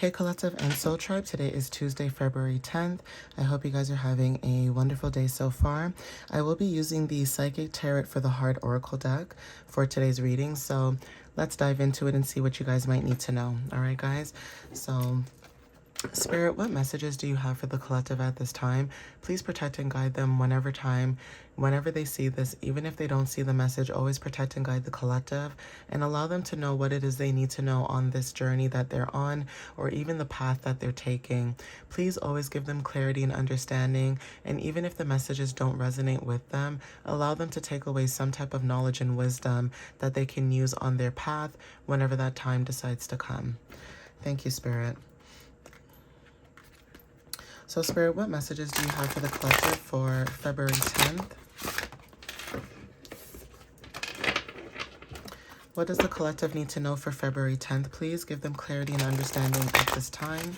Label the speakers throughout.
Speaker 1: Hey Collective and Soul Tribe, today is Tuesday, February 10th. I hope you guys are having a wonderful day so far. I will be using the Psychic Tarot for the Heart Oracle deck for today's reading, so let's dive into it and see what you guys might need to know. All right, guys? So, Spirit, what messages do you have for the collective at this time? Please protect and guide them whenever they see this. Even if they don't see the message, always protect and guide the collective and allow them to know what it is they need to know on this journey that they're on, or even the path that they're taking. Please always give them clarity and understanding, and even if the messages don't resonate with them, allow them to take away some type of knowledge and wisdom that they can use on their path whenever that time decides to come. Thank you, Spirit. So, Spirit, what messages do you have for the collective for February 10th? What does the collective need to know for February 10th? Please give them clarity and understanding at this time.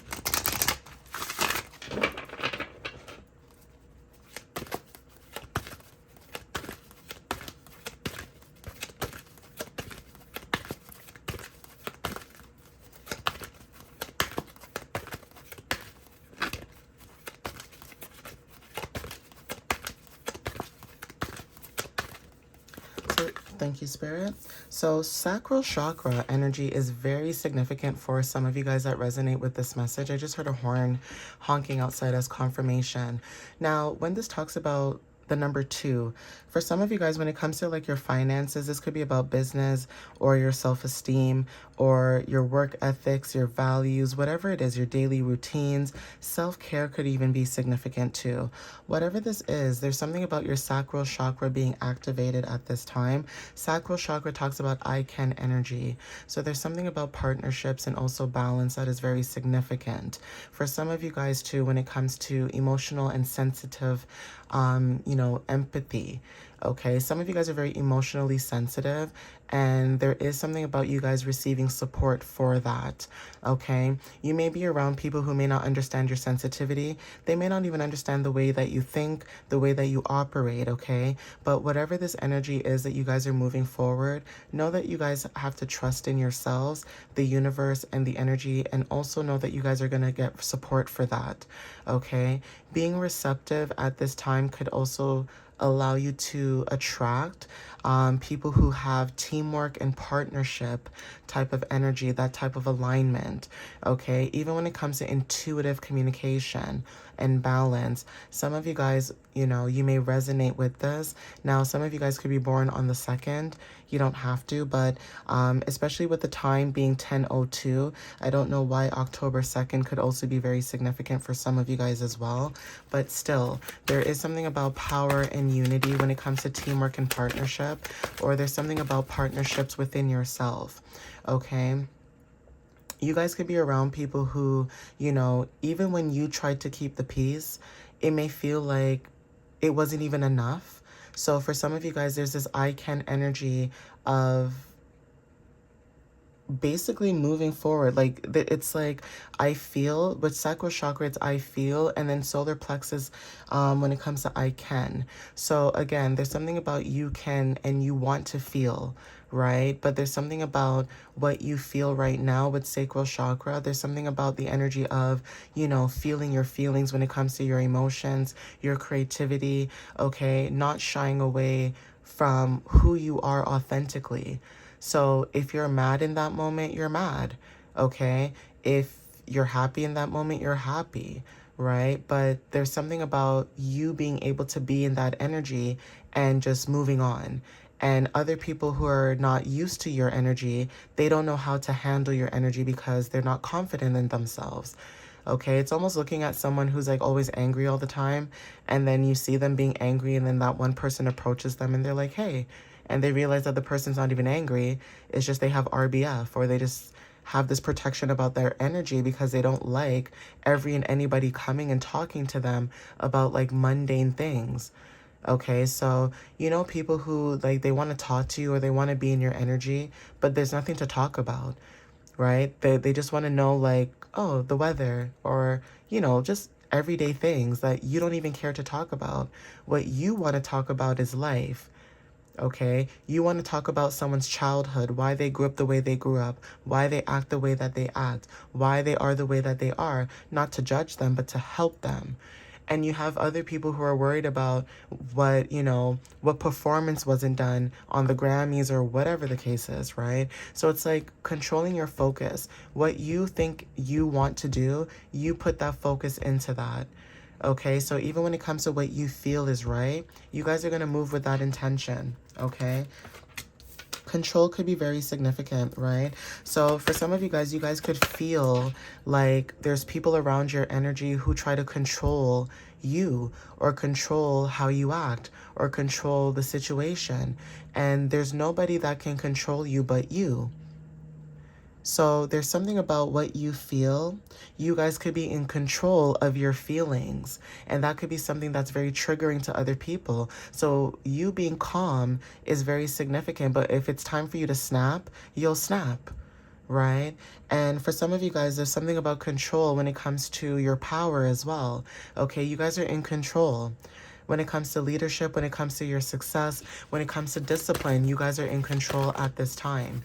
Speaker 1: Thank you, Spirit. So sacral chakra energy is very significant for some of you guys that resonate with this message. I just heard a horn honking outside as confirmation. Now, when this talks about the number 2, for some of you guys, when it comes to like your finances, this could be about business or your self-esteem or your work ethics, your values, whatever it is, your daily routines. Self-care could even be significant too. Whatever this is, there's something about your sacral chakra being activated at this time. Sacral chakra talks about I can energy. So there's something about partnerships and also balance that is very significant. For some of you guys too, when it comes to emotional and sensitive, empathy. Okay, some of you guys are very emotionally sensitive, and there is something about you guys receiving support for that. Okay, you may be around people who may not understand your sensitivity. They may not even understand the way that you think, the way that you operate. Okay, but whatever this energy is that you guys are moving forward, know that you guys have to trust in yourselves, the universe, and the energy, and also know that you guys are going to get support for that. Okay, being receptive at this time could also allow you to attract people who have teamwork and partnership type of energy, that type of alignment. Okay, even when it comes to intuitive communication and balance, some of you guys, you may resonate with this. Now, some of you guys could be born on the 2nd. You don't have to, but especially with the time being 10:02, I don't know why October 2nd could also be very significant for some of you guys as well. But still, there is something about power and unity when it comes to teamwork and partnership, or there's something about partnerships within yourself. Okay? You guys could be around people who, even when you tried to keep the peace, it may feel like it wasn't even enough. So for some of you guys, there's this I can energy of basically moving forward. Like it's like I feel, with sacral chakra it's I feel, and then solar plexus when it comes to I can. So again, there's something about you can and you want to feel, right? But there's something about what you feel right now with sacral chakra. There's something about the energy of, feeling your feelings when it comes to your emotions, your creativity, okay? Not shying away from who you are authentically. So if you're mad in that moment, you're mad, okay? If you're happy in that moment, you're happy, right? But there's something about you being able to be in that energy and just moving on. And other people who are not used to your energy, they don't know how to handle your energy because they're not confident in themselves. Okay, it's almost looking at someone who's like always angry all the time, and then you see them being angry, and then that one person approaches them and they're like, hey, and they realize that the person's not even angry. It's just they have RBF, or they just have this protection about their energy because they don't like every and anybody coming and talking to them about like mundane things. Okay, so people who like they want to talk to you or they want to be in your energy, but there's nothing to talk about, right? They just want to know like, oh, the weather, or just everyday things that you don't even care to talk about. What you want to talk about is life. Okay, you want to talk about someone's childhood, why they grew up the way they grew up, why they act the way that they act, why they are the way that they are, not to judge them, but to help them. And you have other people who are worried about what, what performance wasn't done on the Grammys or whatever the case is, right? So it's like controlling your focus. What you think you want to do, you put that focus into that. Okay, so even when it comes to what you feel is right, you guys are going to move with that intention. Okay, control could be very significant, right? So for some of you guys could feel like there's people around your energy who try to control you or control how you act or control the situation. And there's nobody that can control you but you. So there's something about what you feel. You guys could be in control of your feelings, and that could be something that's very triggering to other people. So you being calm is very significant, but if it's time for you to snap, you'll snap, right? And for some of you guys, there's something about control when it comes to your power as well. Okay, you guys are in control. When it comes to leadership, when it comes to your success, when it comes to discipline, you guys are in control at this time.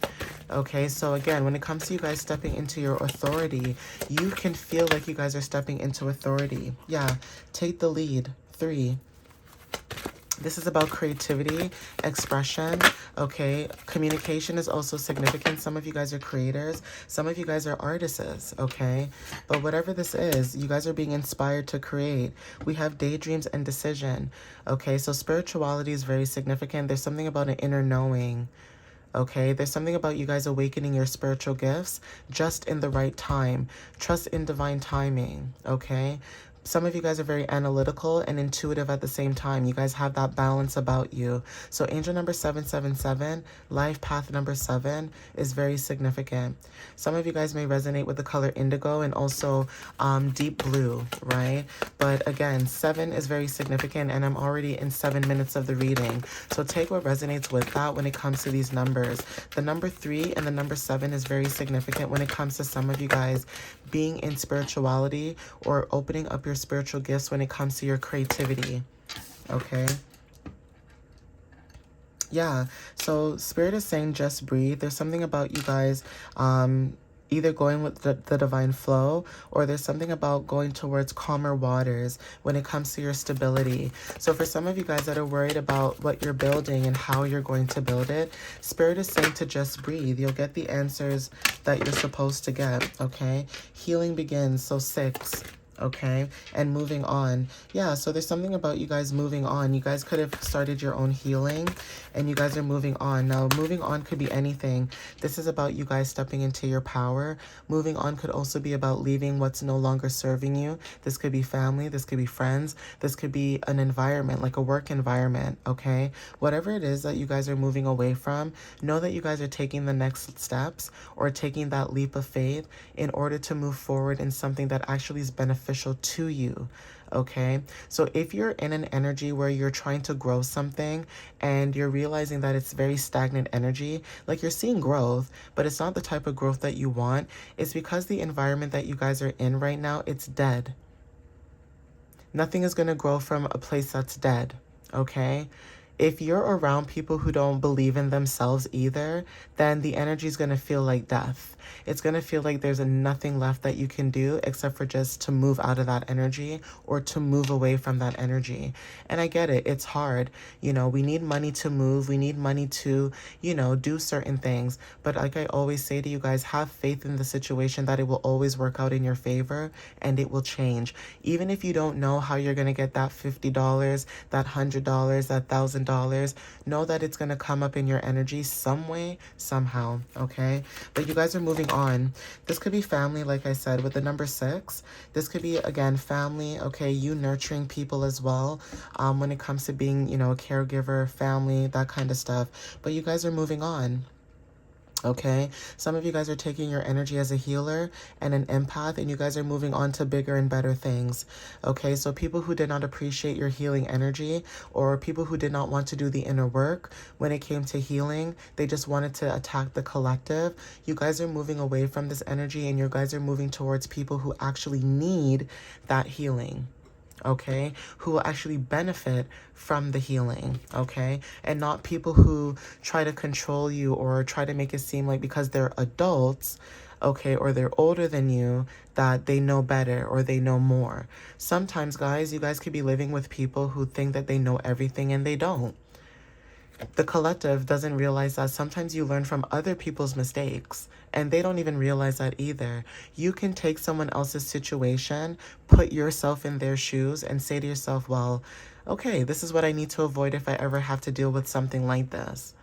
Speaker 1: Okay, so again, when it comes to you guys stepping into your authority, you can feel like you guys are stepping into authority. Yeah, take the lead. 3. This is about creativity, expression, okay? Communication is also significant. Some of you guys are creators. Some of you guys are artists, okay? But whatever this is, you guys are being inspired to create. We have daydreams and decision, okay? So spirituality is very significant. There's something about an inner knowing, okay? There's something about you guys awakening your spiritual gifts just in the right time. Trust in divine timing, okay? Some of you guys are very analytical and intuitive at the same time. You guys have that balance about you. So angel number 777, life path number 7 is very significant. Some of you guys may resonate with the color indigo and also deep blue, right? But again, 7 is very significant, and I'm already in 7 minutes of the reading. So take what resonates with that when it comes to these numbers. The number 3 and the number 7 is very significant when it comes to some of you guys being in spirituality or opening up your spiritual gifts when it comes to your creativity. Okay. Yeah. So spirit is saying just breathe. There's something about you guys either going with the divine flow, or there's something about going towards calmer waters when it comes to your stability. So for some of you guys that are worried about what you're building and how you're going to build it, spirit is saying to just breathe. You'll get the answers that you're supposed to get, okay? Healing begins. So 6. Okay, and moving on. Yeah, so there's something about you guys moving on. You guys could have started your own healing, and you guys are moving on. Now, moving on could be anything. This is about you guys stepping into your power. Moving on could also be about leaving what's no longer serving you. This could be family, this could be friends, this could be an environment, like a work environment, okay? Whatever it is that you guys are moving away from, know that you guys are taking the next steps or taking that leap of faith in order to move forward in something that actually is beneficial to you. Okay, so if you're in an energy where you're trying to grow something and you're realizing that it's very stagnant energy, like you're seeing growth, but it's not the type of growth that you want, it's because the environment that you guys are in right now, it's dead. Nothing is going to grow from a place that's dead. Okay, if you're around people who don't believe in themselves either, then the energy is going to feel like death. It's going to feel like there's nothing left that you can do except for just to move out of that energy or to move away from that energy. And I get it. It's hard. You know, we need money to move. We need money to, do certain things. But like I always say to you guys, have faith in the situation that it will always work out in your favor and it will change. Even if you don't know how you're going to get that $50, that $100, that $1,000, know that it's going to come up in your energy some way, somehow. Okay. But you guys are moving on. This could be family, like I said, with the number 6. This could be, again, family, okay, you nurturing people as well, when it comes to being, a caregiver, family, that kind of stuff. But you guys are moving on. Okay, some of you guys are taking your energy as a healer and an empath, and you guys are moving on to bigger and better things. Okay, so people who did not appreciate your healing energy, or people who did not want to do the inner work when it came to healing, they just wanted to attack the collective. You guys are moving away from this energy, and you guys are moving towards people who actually need that healing. okay, who will actually benefit from the healing, okay, and not people who try to control you or try to make it seem like because they're adults, okay, or they're older than you, that they know better or they know more. Sometimes, guys, you guys could be living with people who think that they know everything and they don't. The collective doesn't realize that sometimes you learn from other people's mistakes and they don't even realize that either. You can take someone else's situation, put yourself in their shoes, and say to yourself, well, okay, this is what I need to avoid if I ever have to deal with something like this.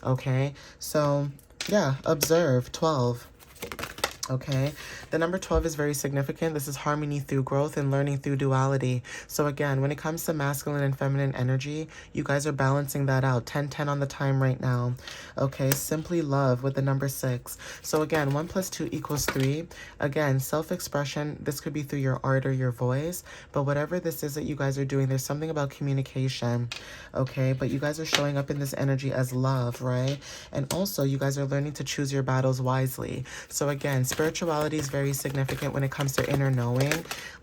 Speaker 1: Okay, so yeah, observe 12. Okay, the number 12 is very significant. This is harmony through growth and learning through duality. So again, when it comes to masculine and feminine energy, you guys are balancing that out. 10-10 on the time right now. Okay, simply love with the number 6. So again, 1 + 2 = 3. Again, self-expression. This could be through your art or your voice, but whatever this is that you guys are doing, there's something about communication. Okay, but you guys are showing up in this energy as love, right? And also, you guys are learning to choose your battles wisely. So again, spirituality is very significant when it comes to inner knowing.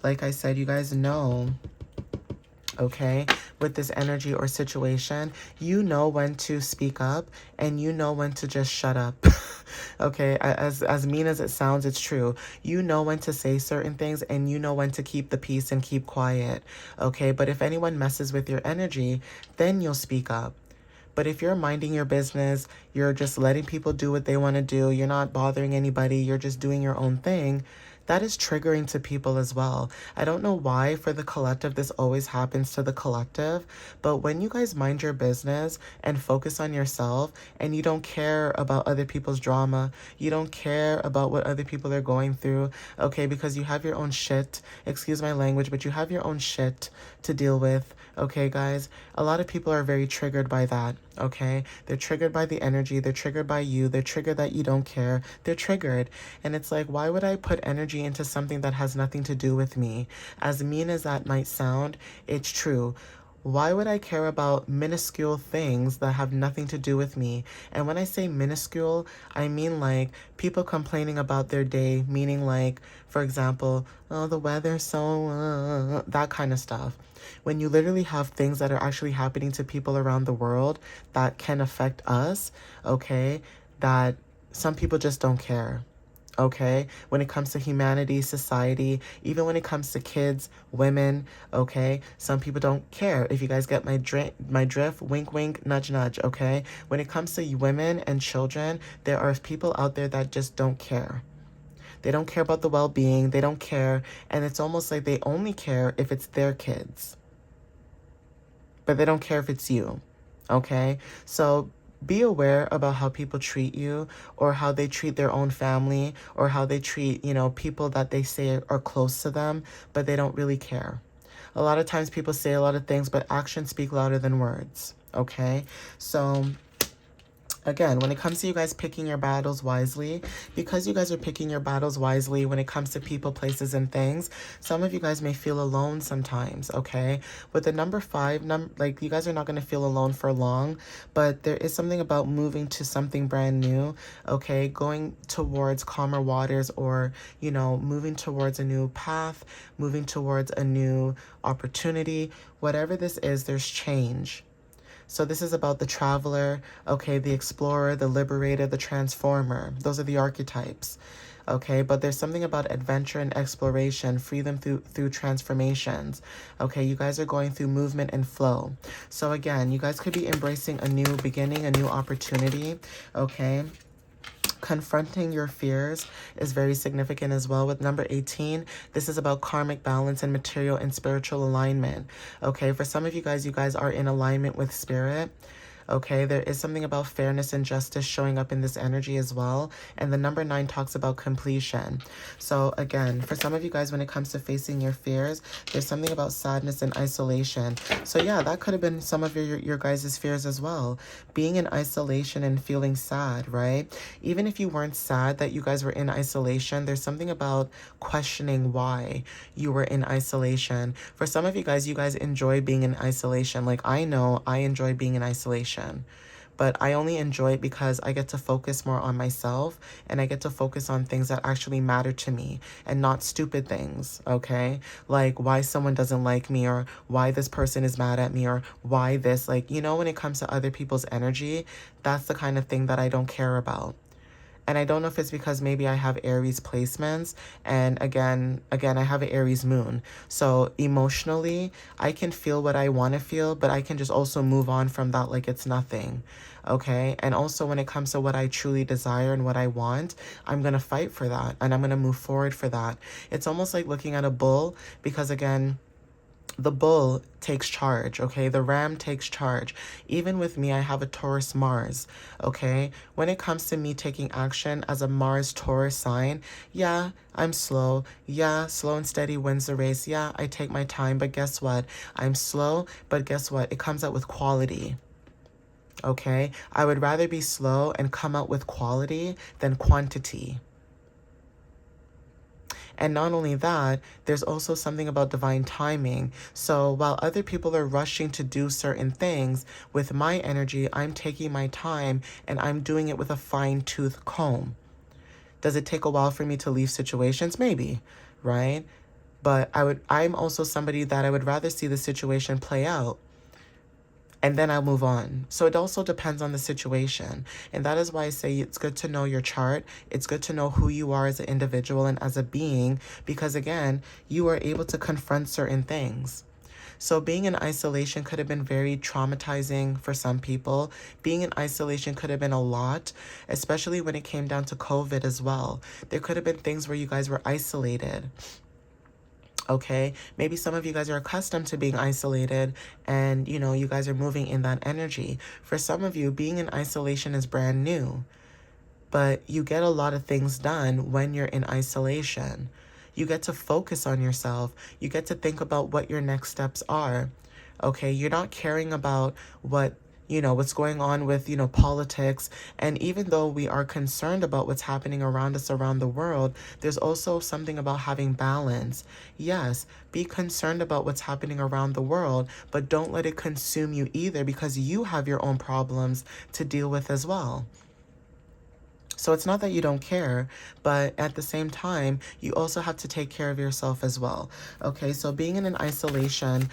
Speaker 1: Like I said, you guys know, okay, with this energy or situation, you know when to speak up and you know when to just shut up. Okay, as mean as it sounds, it's true. You know when to say certain things and you know when to keep the peace and keep quiet. Okay, but if anyone messes with your energy, then you'll speak up. But if you're minding your business, you're just letting people do what they want to do, you're not bothering anybody, you're just doing your own thing, that is triggering to people as well. I don't know why for the collective this always happens to the collective, but when you guys mind your business and focus on yourself and you don't care about other people's drama, you don't care about what other people are going through, okay, because you have your own shit, excuse my language, but you have your own shit to deal with, okay, guys? A lot of people are very triggered by that, okay? They're triggered by the energy, they're triggered by you, they're triggered that you don't care, they're triggered. And it's like, why would I put energy into something that has nothing to do with me? As mean as that might sound, it's true. Why would I care about minuscule things that have nothing to do with me? And when I say minuscule, I mean like people complaining about their day, meaning like, for example, oh, the weather's so, that kind of stuff. When you literally have things that are actually happening to people around the world that can affect us, okay, that some people just don't care. Okay, when it comes to humanity, society, even when it comes to kids, women, okay, some people don't care. If you guys get my drift, wink, wink, nudge, nudge, okay? When it comes to women and children, there are people out there that just don't care. They don't care about the well-being, they don't care, and it's almost like they only care if it's their kids. But they don't care if it's you, okay? So be aware about how people treat you or how they treat their own family or how they treat, you know, people that they say are close to them, but they don't really care. A lot of times people say a lot of things, but actions speak louder than words, okay? So again, when it comes to you guys picking your battles wisely, because you guys are picking your battles wisely when it comes to people, places, and things, some of you guys may feel alone sometimes, okay? With the number 5, like you guys are not going to feel alone for long, but there is something about moving to something brand new, okay? Going towards calmer waters or, you know, moving towards a new path, moving towards a new opportunity. Whatever this is, there's change. So this is about the traveler, okay, the explorer, the liberator, the transformer. Those are the archetypes, okay? But there's something about adventure and exploration, freedom through transformations, okay? You guys are going through movement and flow. So again, you guys could be embracing a new beginning, a new opportunity, okay? Confronting your fears is very significant as well. With number 18, this is about karmic balance and material and spiritual alignment. Okay, for some of you guys are in alignment with spirit. Okay, there is something about fairness and justice showing up in this energy as well. And the number 9 talks about completion. So again, for some of you guys, when it comes to facing your fears, there's something about sadness and isolation. So yeah, that could have been some of your guys' fears as well. Being in isolation and feeling sad, right? Even if you weren't sad that you guys were in isolation, there's something about questioning why you were in isolation. For some of you guys enjoy being in isolation. Like I know I enjoy being in isolation. but I only enjoy it because I get to focus more on myself, and I get to focus on things that actually matter to me and not stupid things, okay? Like why someone doesn't like me, or why this person is mad at me, or why this, like, you know, when it comes to other people's energy, that's the kind of thing that I don't care about. And I don't know if it's because maybe I have Aries placements, and again I have an Aries moon. So emotionally, I can feel what I want to feel, but I can just also move on from that like it's nothing. Okay? And also when it comes to what I truly desire and what I want, I'm going to fight for that, and I'm going to move forward for that. It's almost like looking at a bull, because again, the bull takes charge, okay? The ram takes charge. Even with me, I have a Taurus Mars, okay? When it comes to me taking action as a Mars Taurus sign, yeah, I'm slow. Yeah, slow and steady wins the race. Yeah, I take my time, but guess what? I'm slow, but guess what? It comes out with quality. Okay? I would rather be slow and come out with quality than quantity. And not only that, there's also something about divine timing. So while other people are rushing to do certain things, with my energy, I'm taking my time and I'm doing it with a fine-tooth comb. Does it take a while for me to leave situations? Maybe, right? But I'm also somebody that I would rather see the situation play out, and then I'll move on. So it also depends on the situation. And that is why I say it's good to know your chart. It's good to know who you are as an individual and as a being, because again, you are able to confront certain things. So being in isolation could have been very traumatizing for some people. Being in isolation could have been a lot, especially when it came down to COVID as well. There could have been things where you guys were isolated. Okay, maybe some of you guys are accustomed to being isolated, and you know, you guys are moving in that energy. For some of you, being in isolation is brand new, but you get a lot of things done when you're in isolation. You get to focus on yourself. You get to think about what your next steps are. Okay, you're not caring about what's going on with, politics. And even though we are concerned about what's happening around us around the world, there's also something about having balance. Yes, be concerned about what's happening around the world, but don't let it consume you either, because you have your own problems to deal with as well. So it's not that you don't care, but at the same time, you also have to take care of yourself as well. Okay, so being in an isolation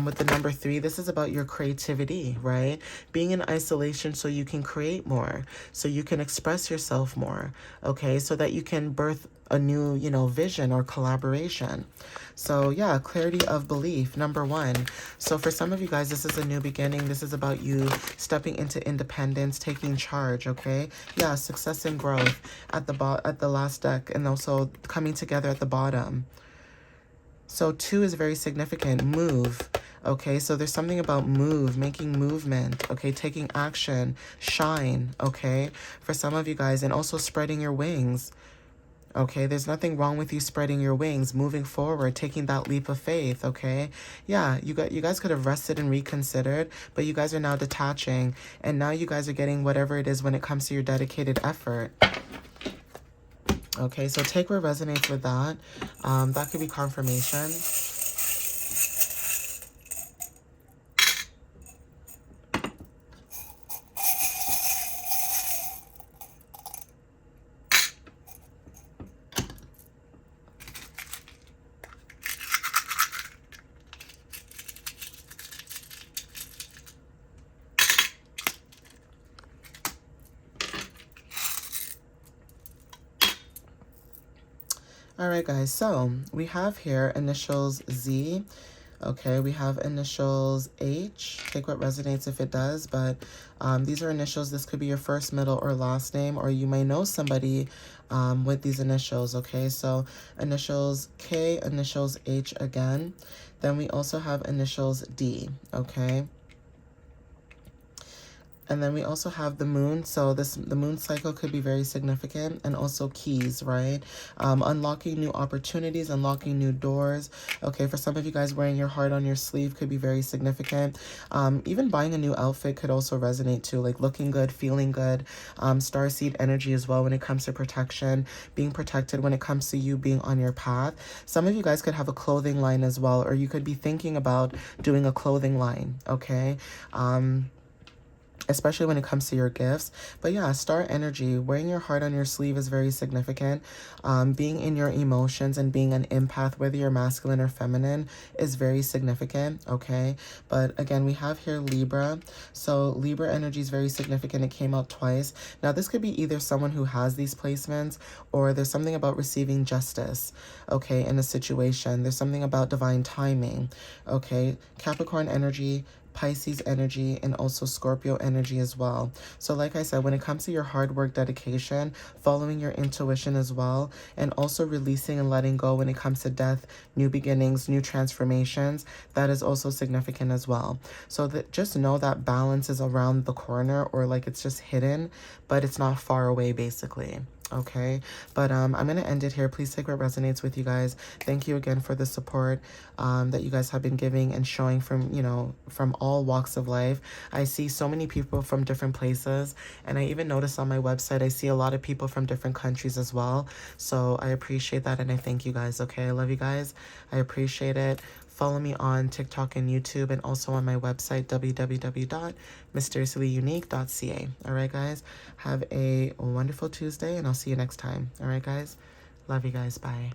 Speaker 1: with the number 3, this is about your creativity, right? Being in isolation so you can create more, so you can express yourself more, okay? So that you can birth a new, vision or collaboration. So yeah, clarity of belief, number 1. So for some of you guys, this is a new beginning. This is about you stepping into independence, taking charge, okay? Yeah, success and growth at the last deck, and also coming together at the bottom. So 2 is very significant, move. Okay, so there's something about making movement, okay, taking action, shine, okay, for some of you guys, and also spreading your wings. Okay, there's nothing wrong with you spreading your wings, moving forward, taking that leap of faith, okay? Yeah, you guys could have rested and reconsidered, but you guys are now detaching, and now you guys are getting whatever it is when it comes to your dedicated effort. Okay, so take what resonates with that. That could be confirmation. All right, guys, so we have here initials Z. Okay, we have initials H. Take what resonates if it does, but these are initials. This could be your first, middle, or last name, or you may know somebody with these initials, okay? So initials K, initials H again. Then we also have initials D, okay? And then we also have the moon. So the moon cycle could be very significant, and also keys, right? Unlocking new opportunities, unlocking new doors. Okay, for some of you guys, wearing your heart on your sleeve could be very significant. Even buying a new outfit could also resonate too, like looking good, feeling good. Starseed energy as well when it comes to protection, being protected when it comes to you being on your path. Some of you guys could have a clothing line as well, or you could be thinking about doing a clothing line, okay? especially when it comes to your gifts. But yeah, star energy, wearing your heart on your sleeve is very significant. Being in your emotions and being an empath, whether you're masculine or feminine, is very significant, okay? But again, we have here Libra. So Libra energy is very significant. It came out twice. Now, this could be either someone who has these placements, or there's something about receiving justice, okay, in a situation. There's something about divine timing, okay? Capricorn energy, Pisces energy, and also Scorpio energy as well. So like I said, when it comes to your hard work, dedication, following your intuition as well, and also releasing and letting go when it comes to death, new beginnings, new transformations, that is also significant as well. So that, just know that balance is around the corner, or like it's just hidden, but it's not far away basically. Okay, but I'm gonna end it here. Please take what resonates with you guys. Thank you again for the support that you guys have been giving and showing from, you know, from all walks of life. I see so many people from different places, and I even noticed on my website I see a lot of people from different countries as well. So I appreciate that, and I thank you guys. Okay, I love you guys. I appreciate it. Follow me on TikTok and YouTube, and also on my website, www.mysteriouslyunique.ca. All right, guys. Have a wonderful Tuesday, and I'll see you next time. All right, guys. Love you guys. Bye.